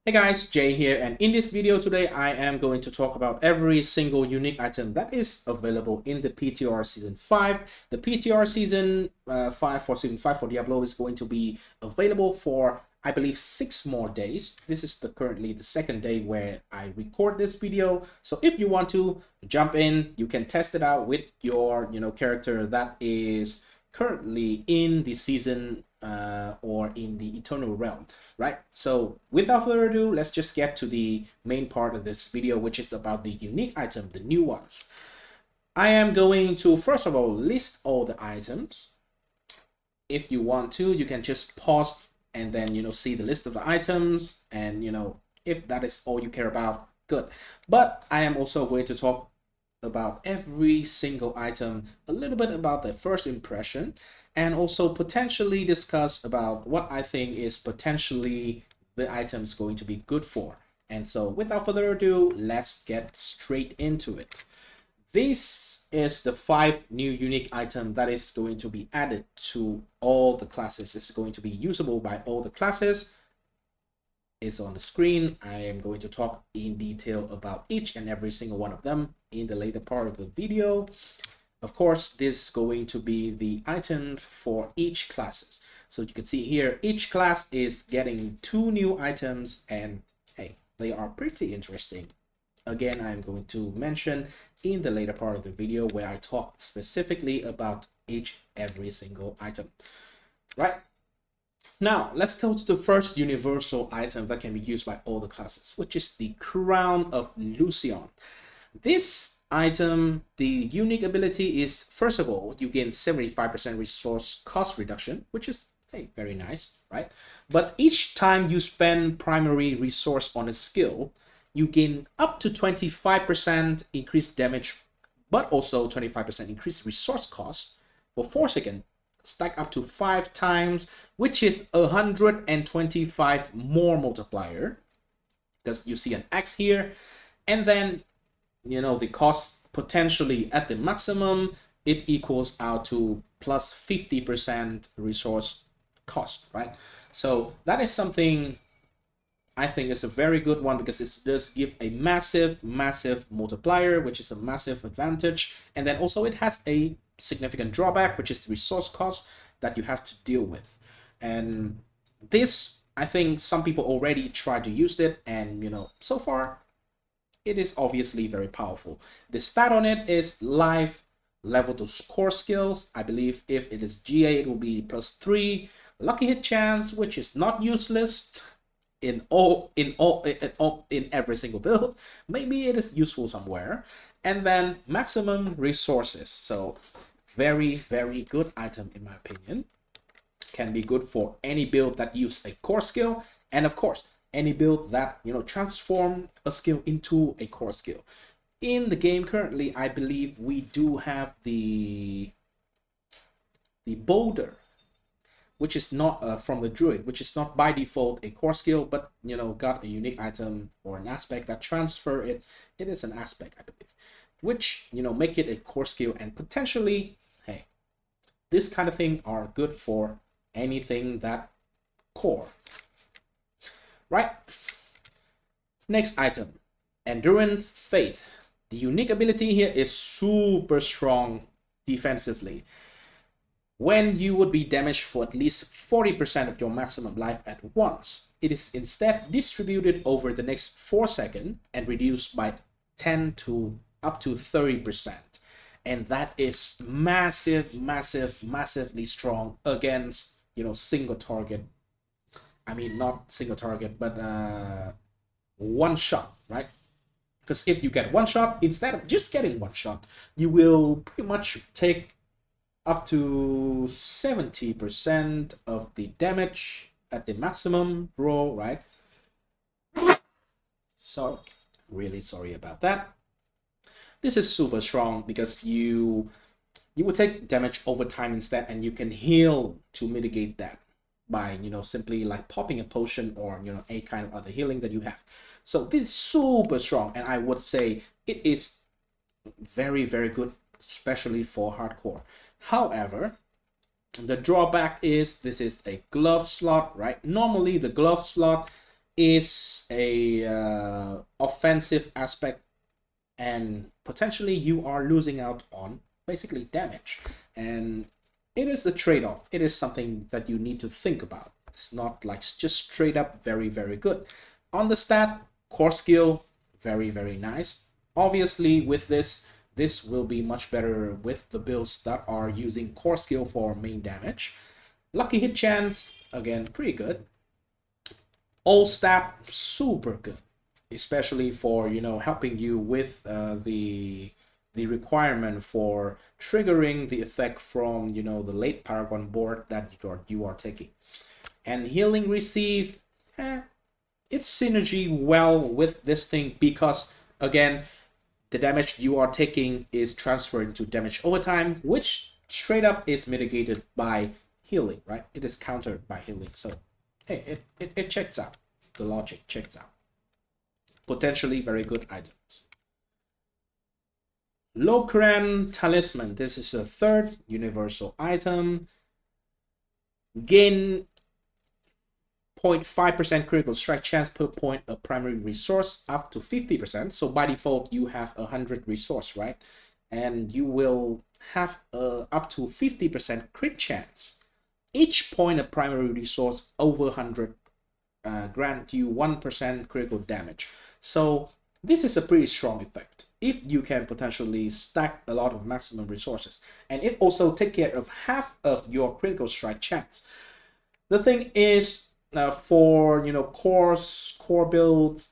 Hey guys, Jay here, and in this video today I am going to talk about every single unique item that is available in the PTR Season 5. The PTR Season 5 for Season 5 for Diablo is going to be available for, I believe, 6 more days. This is currently the second day where I record this video. So if you want to jump in, you can test it out with your character that is currently in the season or in the Eternal Realm, right? So without further ado, let's just get to the main part of this video, which is about the unique item, the new ones. I am going to first of all list all the items. If you want to, you can just pause and then see the list of the items, and if that is all you care about, good. But I am also going to talk about every single item, a little bit about the first impression, and also potentially discuss about what I think is potentially the items going to be good for. And so without further ado, let's get straight into it. This is the 5 new unique item that is going to be added to all the classes. It's going to be usable by all the classes. Is on the screen. I am going to talk in detail about each and every single one of them in the later part of the video. Of course, this is going to be the item for each classes. So you can see here, each class is getting 2 new items, and hey, they are pretty interesting. Again, I'm going to mention in the later part of the video where I talk specifically about every single item, right? Now, let's go to the first universal item that can be used by all the classes, which is the Crown of Lucian. This item, the unique ability is, first of all, you gain 75% resource cost reduction, which is, hey, very nice, right? But each time you spend primary resource on a skill, you gain up to 25% increased damage, but also 25% increased resource cost for 4 seconds. Stack up to 5 times, which is 125 more multiplier, because you see an X here, and then the cost potentially at the maximum, it equals out to plus 50% resource cost, right? So that is something I think is a very good one, because it does give a massive multiplier, which is a massive advantage. And then also it has a significant drawback, which is the resource cost that you have to deal with. And this, I think some people already tried to use it, and so far it is obviously very powerful. The stat on it is life, level to core skills. I believe if it is GA, it will be +3. Lucky hit chance, which is not useless in every single build. Maybe it is useful somewhere. And then maximum resources. So very good item in my opinion. Can be good for any build that use a core skill, and of course any build that transform a skill into a core skill. In the game currently, I believe we do have the boulder, which is not from the druid, which is not by default a core skill, but got a unique item or an aspect that transfer it. It is an aspect, I believe, which make it a core skill, and potentially, hey, this kind of thing are good for anything that core, right? Next item, Endurance Faith. The unique ability here is super strong defensively. When you would be damaged for at least 40% of your maximum life at once, it is instead distributed over the next 4 seconds and reduced by 10 to up to 30%. And that is massively strong against single target. I mean, not single target, but one shot, right? Because if you get one shot, instead of just getting one shot, you will pretty much take up to 70% of the damage at the maximum roll, right? So really sorry about that. This is super strong because you will take damage over time instead, and you can heal to mitigate that by simply like popping a potion or a kind of other healing that you have. So this is super strong, and I would say it is very good, especially for hardcore. However, the drawback is this is a glove slot, right? Normally the glove slot is a offensive aspect, and potentially you are losing out on basically damage, and it is a trade-off. It is something that you need to think about. It's not like just straight up very, very good. On the stat, core skill, very, very nice. Obviously with this will be much better with the builds that are using core skill for main damage. Lucky hit chance, again, pretty good. All stat, super good, especially for, you know, helping you with the requirement for triggering the effect from, you know, the late Paragon board that you are taking. And healing receive, it's synergy well with this thing, because again, the damage you are taking is transferred to damage over time, which straight up is mitigated by healing, right? It is countered by healing. So hey, it checks out. The logic checks out. Potentially very good items. Lucian Talisman. This is a third universal item. Gain 0.5% critical strike chance per point of primary resource up to 50%. So by default, you have 100 resource, right? And you will have up to 50% crit chance. Each point of primary resource over 100 grant you 1% critical damage. So this is a pretty strong effect if you can potentially stack a lot of maximum resources, and it also take care of half of your critical strike chance. The thing is, for, you know, core build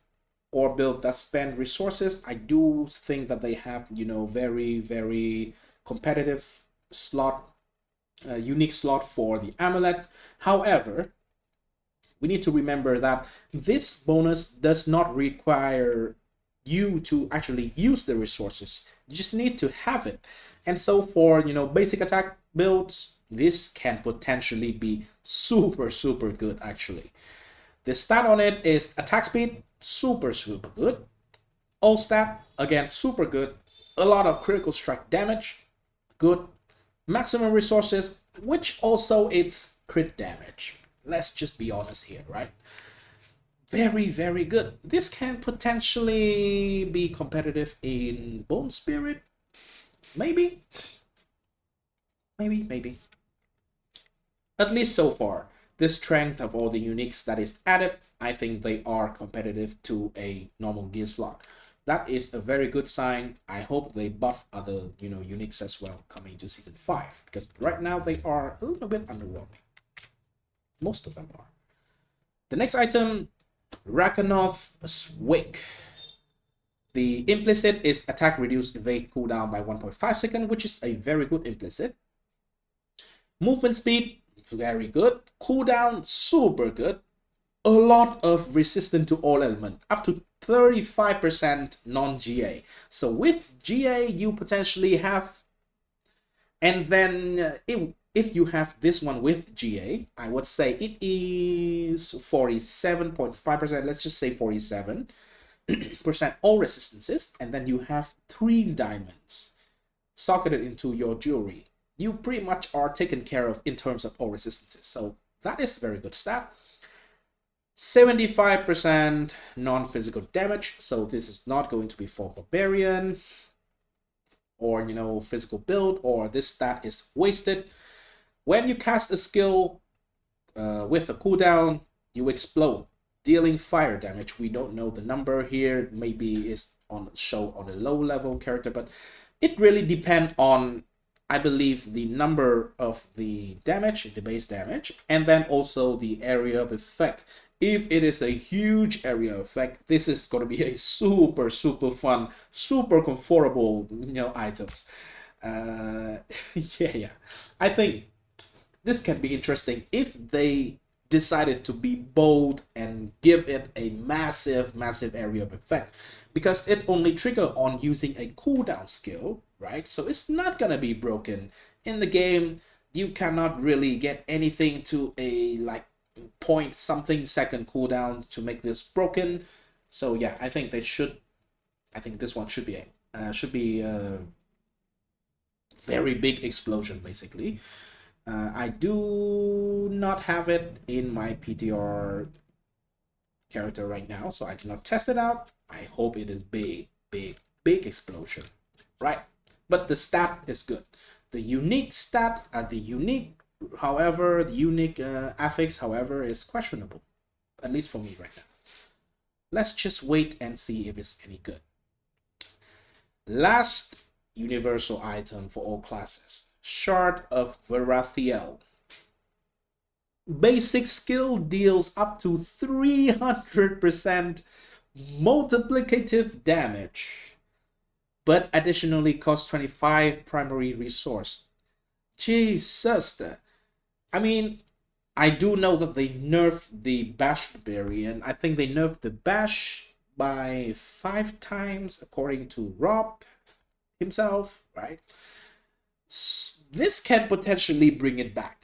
or build that spend resources, I do think that they have, you know, very, very competitive slot, unique slot for the amulet. However, we need to remember that this bonus does not require you to actually use the resources. You just need to have it. And so for, you know, basic attack builds, this can potentially be super, super good actually. The stat on it is attack speed, super, super good. All stat, again, super good. A lot of critical strike damage, good. Maximum resources, which also it's crit damage. Let's just be honest here, right? Very, very good. This can potentially be competitive in Bone Spirit. Maybe. Maybe. At least so far, the strength of all the uniques that is added, I think they are competitive to a normal gear slot. That is a very good sign. I hope they buff other, you know, uniques as well coming to season 5, because right now they are a little bit underwhelming. Most of them are. The next item, Rakanoth's Wake. The implicit is attack reduce evade cooldown by 1.5 seconds, which is a very good implicit. Movement speed, very good. Cooldown, super good. A lot of resistance to all element, up to 35% non-GA. So with GA, you potentially have, and then if you have this one with GA, I would say it is 47.5%, let's just say 47% all resistances, and then you have 3 diamonds socketed into your jewelry. You pretty much are taken care of in terms of all resistances. So that is a very good stat. 75% non-physical damage, so this is not going to be for Barbarian or, you know, physical build, or this stat is wasted. When you cast a skill with a cooldown, you explode, dealing fire damage. We don't know the number here, maybe it's on show on a low level character, but it really depends on, I believe, the number of the damage, the base damage, and then also the area of effect. If it is a huge area effect, this is going to be a super, super fun, super comfortable, you know, items. Yeah. I think this can be interesting if they decided to be bold and give it a massive, massive area of effect, because it only trigger on using a cooldown skill, right? So it's not gonna be broken in the game. You cannot really get anything to a like point something second cooldown to make this broken. So yeah, I think they should. I think this one should be a very big explosion basically. I do not have it in my PTR character right now, so I cannot test it out. I hope it is big, big, big explosion, right? But the stat is good. The unique stat, however, the unique affix, however, is questionable, at least for me right now. Let's just wait and see if it's any good. Last universal item for all classes, Shard of Verel. Basic skill deals up to 300% multiplicative damage, but additionally costs 25 primary resource. Jesus. I mean, I do know that they nerfed the Bash Barbarian. I think they nerfed the Bash by 5 times, according to Rob himself, right? This can potentially bring it back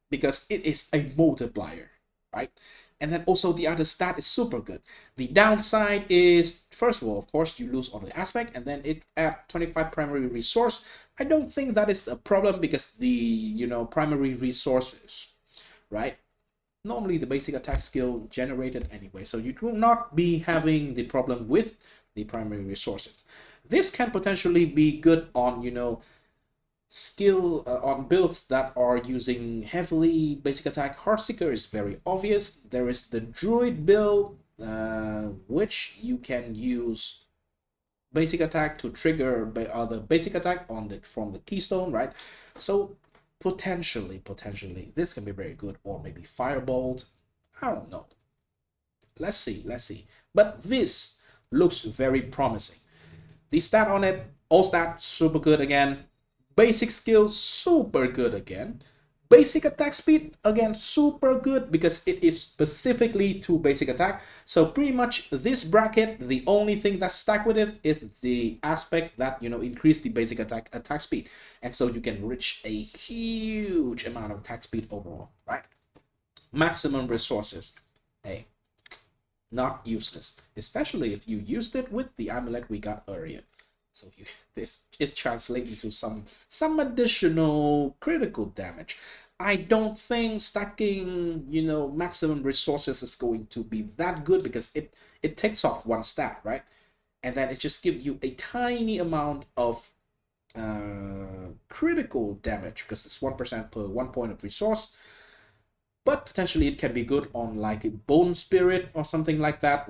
because it is a multiplier, right? And then also the other stat is super good. The downside is, first of all, of course, you lose on the aspect, and then it adds 25 primary resource. I don't think that is a problem because the, primary resources, right? Normally the basic attack skill generated anyway, so you will not be having the problem with the primary resources. This can potentially be good on, skill on builds that are using heavily basic attack. Heartseeker is very obvious. There is the druid build, which you can use basic attack to trigger other basic attack from the keystone, right? So potentially this can be very good, or maybe firebolt. I don't know. Let's see. But this looks very promising. The stat on it, all stats super good again. Basic skill super good again. Basic attack speed again super good because it is specifically to basic attack. So pretty much this bracket, the only thing that's stacked with it is the aspect that increase the basic attack speed, and so you can reach a huge amount of attack speed overall, right? Maximum resources, hey, not useless, especially if you used it with the amulet we got earlier. So this is translating to some additional critical damage. I don't think stacking, maximum resources is going to be that good because it takes off one stat, right? And then it just gives you a tiny amount of critical damage because it's 1% per 1 point of resource. But potentially it can be good on like a bone spirit or something like that,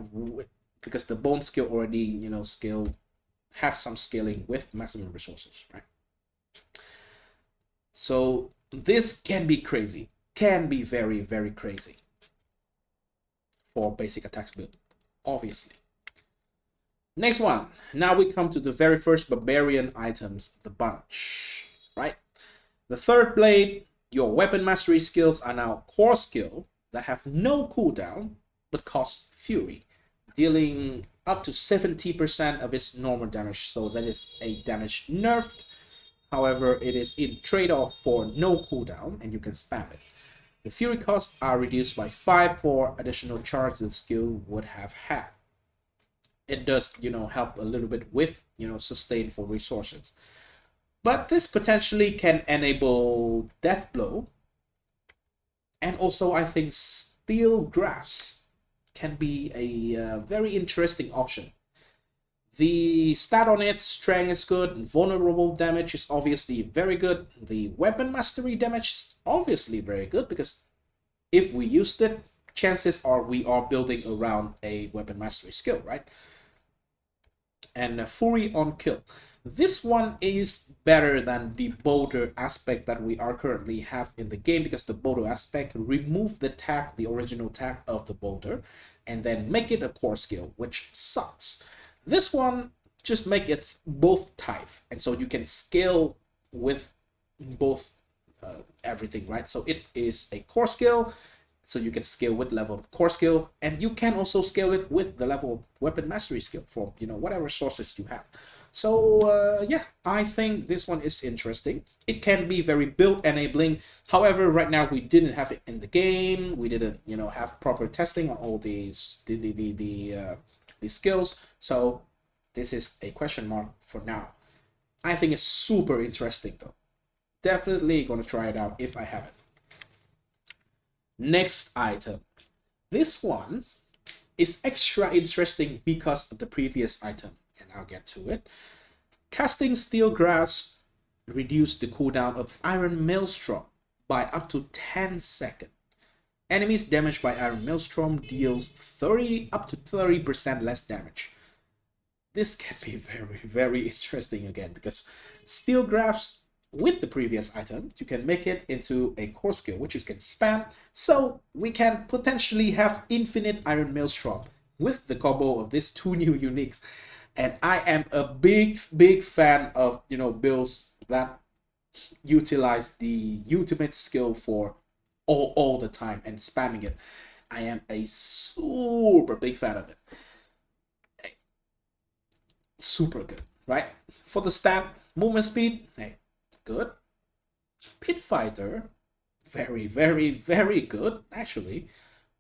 because the bone skill already, have some scaling with maximum resources, right? So this can be crazy, can be very, very crazy for basic attacks build, obviously. Next one, now we come to the very first barbarian items, the bunch, right? The third blade, your weapon mastery skills are now core skill that have no cooldown but cost fury, dealing up to 70% of its normal damage. So that is a damage nerfed. However, it is in trade-off for no cooldown, and you can spam it. The fury costs are reduced by 5 for additional charge the skill would have had. It does, help a little bit with, sustain for resources. But this potentially can enable Death Blow. And also, I think Steel Grasp can be a very interesting option. The stat on it, strength is good, vulnerable damage is obviously very good. The weapon mastery damage is obviously very good because if we used it, chances are we are building around a weapon mastery skill, right? And Fury on kill. This one is better than the boulder aspect that we are currently have in the game, because the boulder aspect remove the tag, the original tag of the boulder, and then make it a core skill, which sucks. This one just make it both type, and so you can scale with both everything, right? So it is a core skill, so you can scale with level of core skill, and you can also scale it with the level of weapon mastery skill from whatever sources you have. So yeah, I think this one is interesting. It can be very build enabling. However, right now we didn't have it in the game. We didn't, have proper testing on all these the skills. So this is a question mark for now. I think it's super interesting though. Definitely gonna try it out if I have it. Next item. This one is extra interesting because of the previous item, and I'll get to it. Casting Steel Grasp reduce the cooldown of Iron Maelstrom by up to 10 seconds. Enemies damaged by Iron Maelstrom deals 30 up to 30% less damage. This can be very interesting again, because Steel Grasp with the previous item, you can make it into a core skill which you can spam, so we can potentially have infinite Iron Maelstrom with the combo of these two new uniques. And I am a big fan of, you know, builds that utilize the ultimate skill for all the time and spamming it. I am a super big fan of it. Super good, right? For the stat, movement speed, hey, good. Pit Fighter, very good, actually.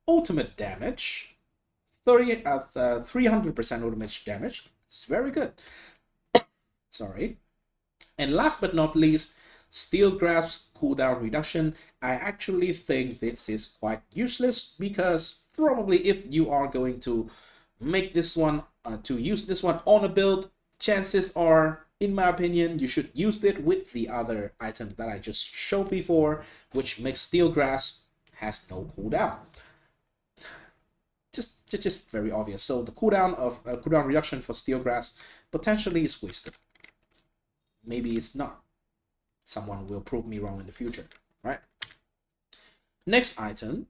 Ultimate damage, 300% ultimate damage. It's very good. Sorry. And last but not least, Steel Grasp cooldown reduction. I actually think this is quite useless, because probably if you are going to make this one, to use this one on a build, chances are, in my opinion, you should use it with the other item that I just showed before, which makes Steel Grasp has no cooldown. Just very obvious. So the cooldown of cooldown reduction for Steel Grasp potentially is wasted. Maybe it's not. Someone will prove me wrong in the future, right? Next item,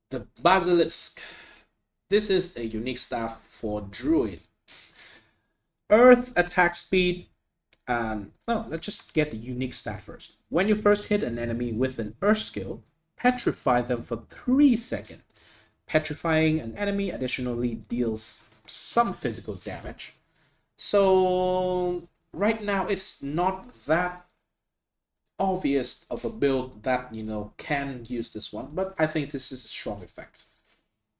the Basilisk. This is a unique staff for druid. Earth attack speed. No, let's just get the unique stat first. When you first hit an enemy with an earth skill, petrify them for 3 seconds. Petrifying an enemy additionally deals some physical damage. So right now it's not that obvious of a build that, you know, can use this one, but I think this is a strong effect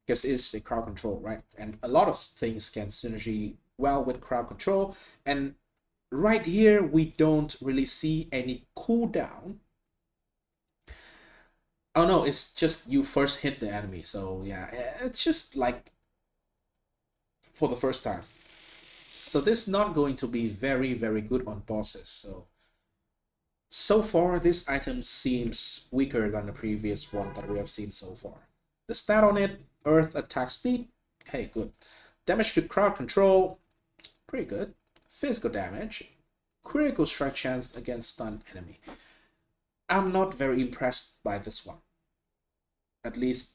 because it's a crowd control, right? And a lot of things can synergy well with crowd control, and right here we don't really see any cooldown. Oh no, it's just you first hit the enemy, so yeah, it's just like for the first time. So this is not going to be very good on bosses. So far this item seems weaker than the previous one that we have seen so far. The stat on it, earth attack speed, hey, good. Damage to crowd control, pretty good. Physical damage, critical strike chance against stunned enemy. I'm not very impressed by this one. At least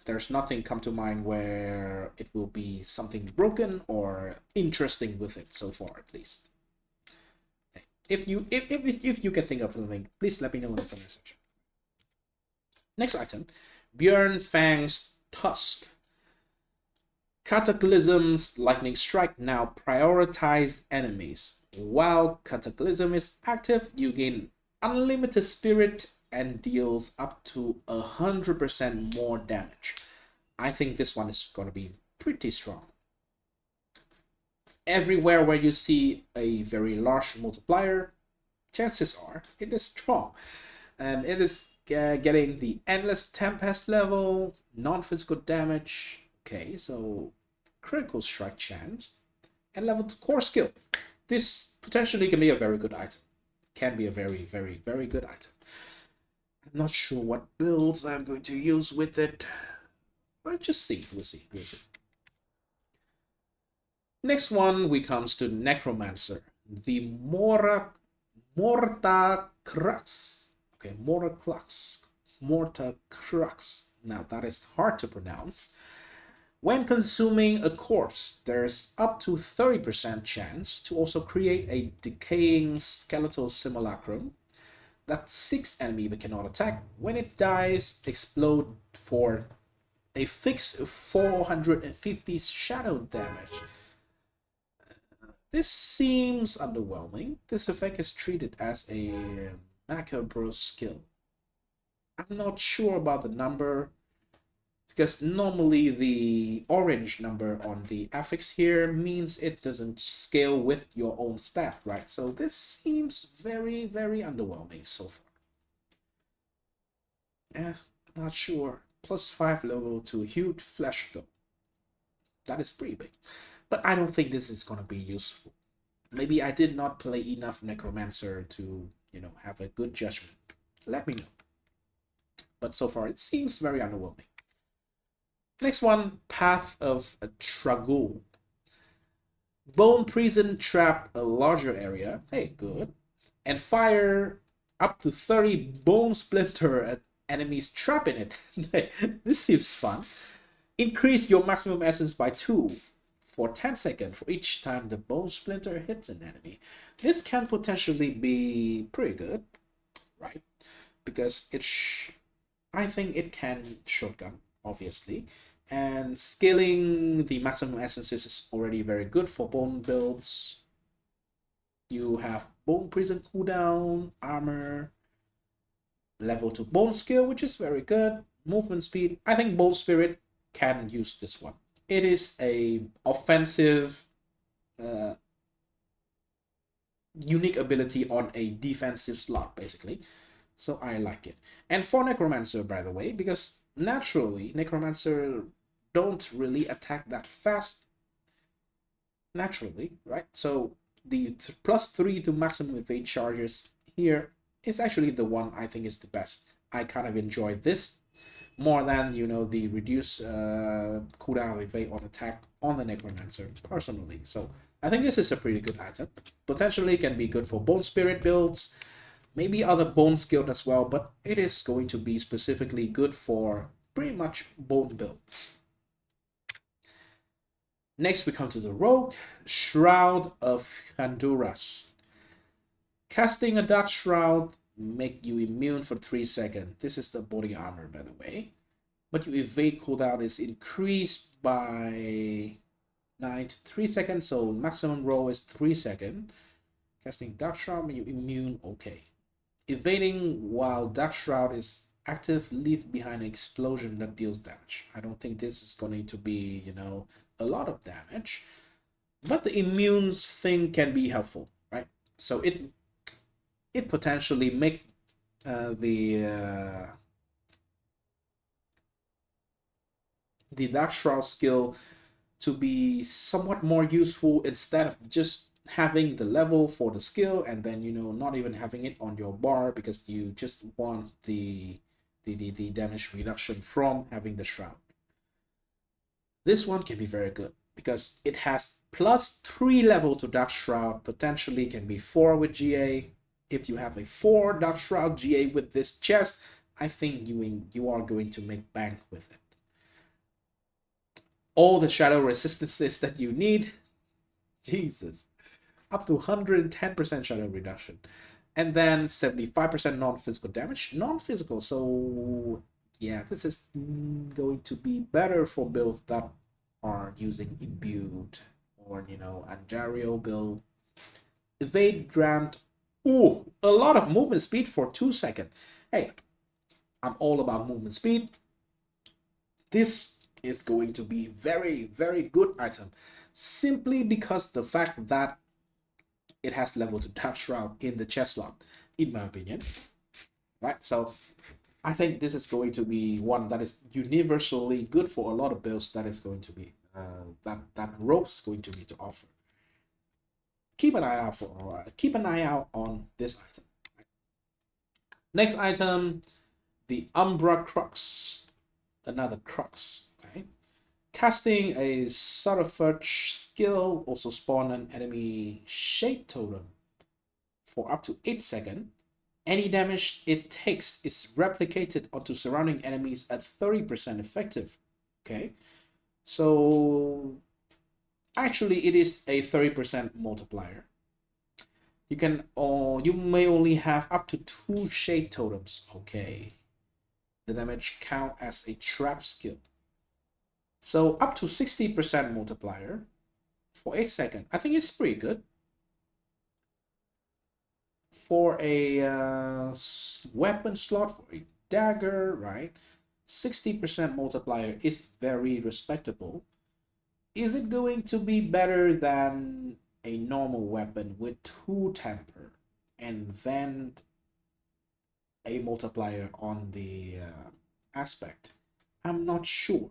there's nothing come to mind where it will be something broken or interesting with it so far, at least. If you can think of something, please let me know in the comment section. Next item, Bjorn Fang's Tusk. Cataclysm's Lightning Strike now prioritize enemies. While Cataclysm is active, you gain unlimited spirit and deals up to 100% more damage. I think this one is going to be pretty strong. Everywhere where you see a very large multiplier, chances are it is strong. And it is getting the Endless Tempest level, non-physical damage. Okay, so critical strike chance and level 2 core skill. This potentially can be a very good item. Can be a very good item. I'm not sure what builds I'm going to use with it. But just see. We'll see. Next one, we comes to Necromancer. The Morta Crux. Okay, Morta Crux. Now that is hard to pronounce. When consuming a corpse, there's up to 30% chance to also create a decaying skeletal simulacrum that 6 enemies cannot attack. When it dies, explode for a fixed 450 shadow damage. This seems underwhelming. This effect is treated as a macabre skill. I'm not sure about the number, because normally the orange number on the affix here means it doesn't scale with your own stat, right? So this seems very underwhelming so far. Not sure. +5 level to huge flesh though. That is pretty big. But I don't think this is going to be useful. Maybe I did not play enough Necromancer to, have a good judgment. Let me know. But so far, it seems very underwhelming. Next one, Path of a Tragul. Bone Prison trap a larger area. Hey, good. And fire up to 30 bone splinter at enemies trapped in it. This seems fun. Increase your maximum essence by 2 for 10 seconds for each time the bone splinter hits an enemy. This can potentially be pretty good, right? Because I think it can shotgun, obviously. And scaling the maximum essences is already very good for bone builds. You have bone prison cooldown, armor, level 2 bone skill, which is very good. Movement speed. I think Bone Spirit can use this one. It is a offensive unique ability on a defensive slot, basically. So I like it. And for Necromancer, by the way, because naturally Necromancer don't really attack that fast naturally, right? So the +3 to maximum evade charges here is actually the one I think is the best. I kind of enjoy this more than, the reduced cooldown evade on attack on the Necromancer personally. So I think this is a pretty good item. Potentially can be good for Bone Spirit builds, maybe other Bone Skill as well, but it is going to be specifically good for pretty much Bone builds. Next we come to the Rogue, Shroud of Honduras. Casting a Dark Shroud make you immune for 3 seconds. This is the body armor, by the way. But your evade cooldown is increased by 9 to 3 seconds, so maximum roll is 3 seconds. Casting Dark Shroud make you immune, okay. Evading while Dark Shroud is active, leave behind an explosion that deals damage. I don't think this is going to be, a lot of damage. But the immune thing can be helpful, right? So it potentially make the Dark Shroud skill to be somewhat more useful instead of just having the level for the skill and then not even having it on your bar because you just want the damage reduction from having the shroud. This one can be very good because it has +3 level to Dark Shroud, potentially can be 4 with GA. If you have a 4 Dark Shroud GA with this chest, I think you are going to make bank with it. All the shadow resistances that you need, Jesus, up to 110% shadow reduction. And then 75% non-physical damage. Non-physical, so yeah, this is going to be better for builds that are using imbued or Andario build. Evade grant, ooh, a lot of movement speed for 2 seconds. Hey, I'm all about movement speed. This is going to be very, very good item simply because the fact that it has level to Dark Shroud in the chest slot, in my opinion, right? So I think this is going to be one that is universally good for a lot of builds. That is going to be that rope's going to need to offer. Keep an eye out on this item. Next item, the Umbra Crux, another Crux. Okay, casting a subterfuge skill also spawn an enemy shade totem for up to 8 seconds. Any damage it takes is replicated onto surrounding enemies at 30% effective. Okay, so actually it is a 30% multiplier. You may only have up to 2 shade totems. Okay, the damage count as a trap skill. So up to 60% multiplier for 8 seconds. I think it's pretty good. For a weapon slot, for a dagger, right? 60% multiplier is very respectable. Is it going to be better than a normal weapon with 2 temper and then a multiplier on the aspect? I'm not sure.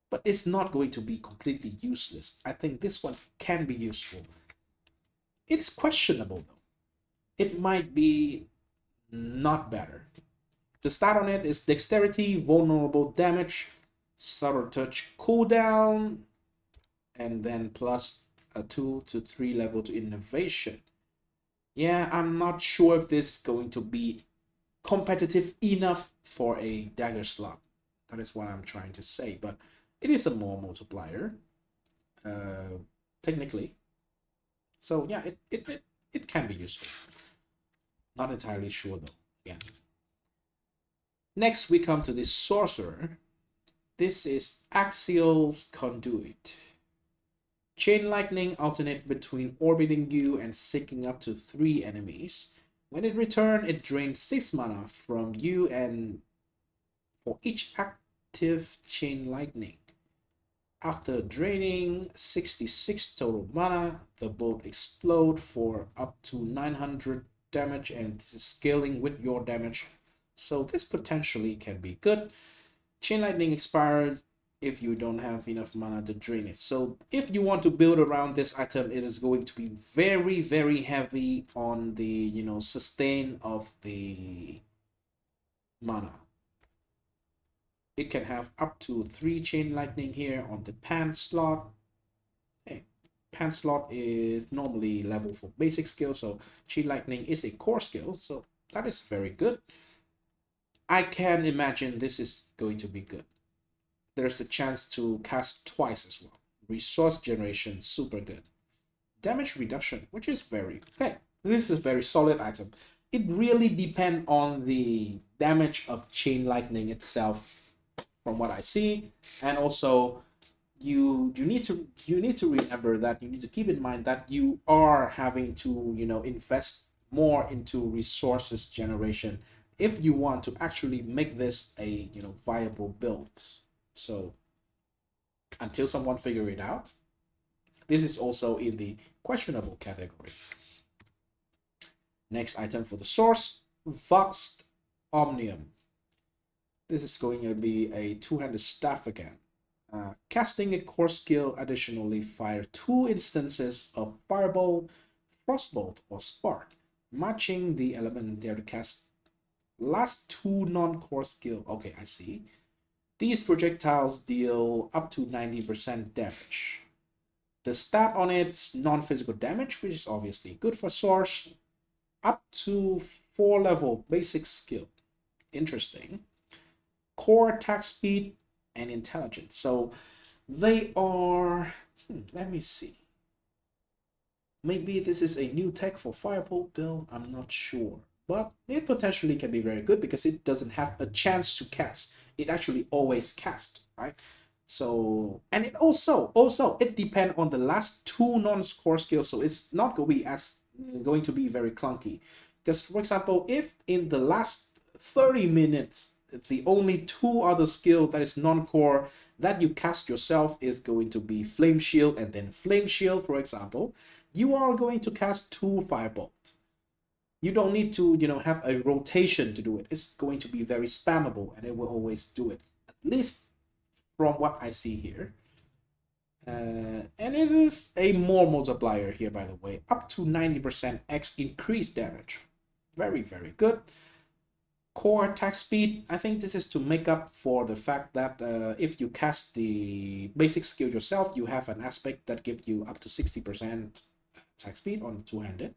but it's not going to be completely useless. I think this one can be useful. It's questionable though. It might be not better. The stat on it is dexterity, vulnerable damage, subtle touch cooldown, and then plus a 2 to 3 level to innovation. Yeah, I'm not sure if this is going to be competitive enough for a dagger slot. That is what I'm trying to say, but it is a more multiplier, technically. So yeah, it can be useful. Not entirely sure though. Yeah. Next, we come to the Sorcerer. This is Axial's Conduit. Chain Lightning alternate between orbiting you and sinking up to 3 enemies. When it returns, it drains 6 mana from you and for each active Chain Lightning. After draining 66 total mana, the bolt explodes for up to 900 damage and scaling with your damage. So this potentially can be good. Chain Lightning expires if you don't have enough mana to drain it. So if you want to build around this item, it is going to be very, very heavy on the, sustain of the mana. It can have up to 3 Chain Lightning here on the pan slot. Hey, pan slot is normally level for basic skill, so Chain Lightning is a core skill, so that is very good. I can imagine this is going to be good. There's a chance to cast twice as well. Resource generation, super good. Damage reduction, which is very okay. This is a very solid item. It really depends on the damage of Chain Lightning itself, from what I see, and also you need to remember that you need to keep in mind that you are having to invest more into resources generation if you want to actually make this a viable build. So until someone figure it out, this is also in the questionable category. Next item for the source, Voxed Omnium. This is going to be a two-handed staff again. Casting a core skill, additionally fire 2 instances of Fireball, Frostbolt, or Spark, matching the element there to cast last 2 non-core skill. Okay, I see. These projectiles deal up to 90% damage. The stat on it's non-physical damage, which is obviously good for source. Up to 4 level basic skill. Interesting. Core attack speed and intelligence. So they are, let me see. Maybe this is a new tech for Firebolt build, I'm not sure. But it potentially can be very good because it doesn't have a chance to cast. It actually always casts, right? So, and it also it depends on the last 2 non-core skills, so it's not going to be very clunky. Because for example, if in the last 30 minutes the only 2 other skill that is non-core that you cast yourself is going to be Flame Shield and then Flame Shield, for example, you are going to cast 2 Firebolt. You don't need to have a rotation to do it. It's going to be very spammable and it will always do it, at least from what I see here. And it is a more multiplier here, by the way, up to 90% X increased damage. Very, very good. Core attack speed, I think this is to make up for the fact that if you cast the basic skill yourself, you have an aspect that gives you up to 60% attack speed on two-handed.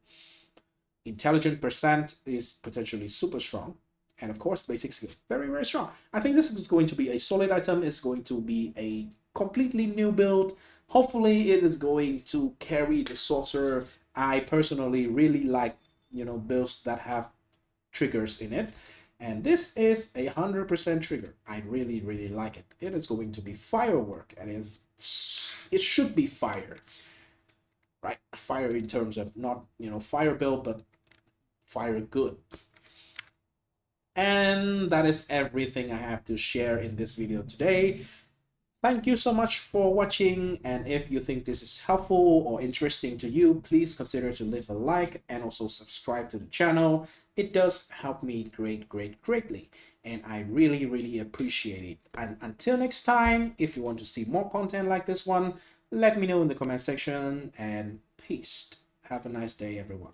Intelligent percent is potentially super strong. And of course, basic skill, very, very strong. I think this is going to be a solid item. It's going to be a completely new build. Hopefully, it is going to carry the Sorcerer. I personally really like, builds that have triggers in it. And this is 100% trigger. I really, really like it. It is going to be firework, and it should be fire, right? Fire in terms of not, fire build, but fire good. And that is everything I have to share in this video today. Thank you so much for watching, and if you think this is helpful or interesting to you, please consider to leave a like and also subscribe to the channel. It does help me greatly. and I really appreciate it. And until next time, if you want to see more content like this one, let me know in the comment section, and peace. Have a nice day, everyone.